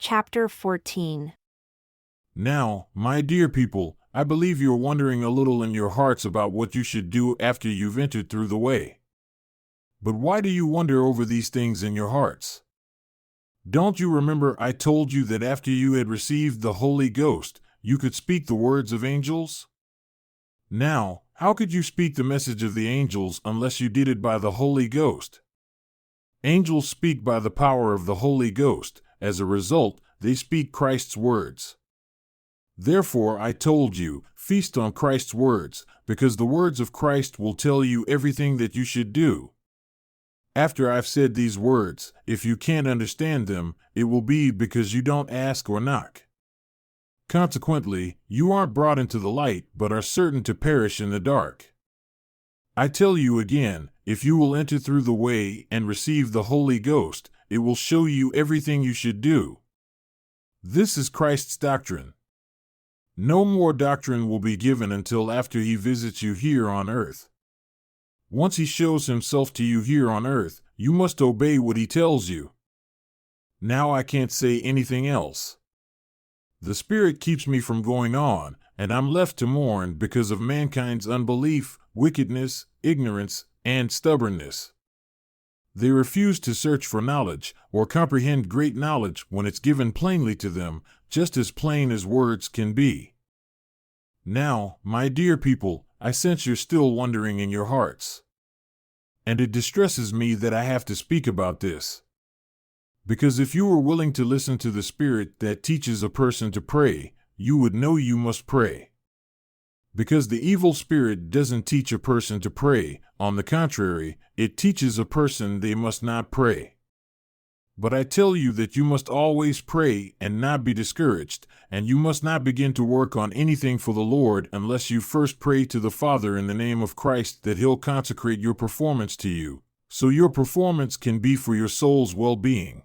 Chapter 14. Now, my dear people, I believe you're wondering a little in your hearts about what you should do after you've entered through the way. But why do you wonder over these things in your hearts? Don't you remember I told you that after you had received the Holy Ghost, you could speak the words of angels? Now, how could you speak the message of the angels unless you did it by the Holy Ghost? Angels speak by the power of the Holy Ghost. As a result, they speak Christ's words. Therefore, I told you, feast on Christ's words, because the words of Christ will tell you everything that you should do. After I've said these words, if you can't understand them, it will be because you don't ask or knock. Consequently, you aren't brought into the light, but are certain to perish in the dark. I tell you again, if you will enter through the way and receive the Holy Ghost, it will show you everything you should do. This is Christ's doctrine. No more doctrine will be given until after he visits you here on earth. Once he shows himself to you here on earth, you must obey what he tells you. Now I can't say anything else. The Spirit keeps me from going on, and I'm left to mourn because of mankind's unbelief, wickedness, ignorance, and stubbornness. They refuse to search for knowledge, or comprehend great knowledge when it's given plainly to them, just as plain as words can be. Now, my dear people, I sense you're still wondering in your hearts. And it distresses me that I have to speak about this. Because if you were willing to listen to the Spirit that teaches a person to pray, you would know you must pray. Because the evil spirit doesn't teach a person to pray, on the contrary, it teaches a person they must not pray. But I tell you that you must always pray and not be discouraged, and you must not begin to work on anything for the Lord unless you first pray to the Father in the name of Christ that He'll consecrate your performance to you, so your performance can be for your soul's well-being.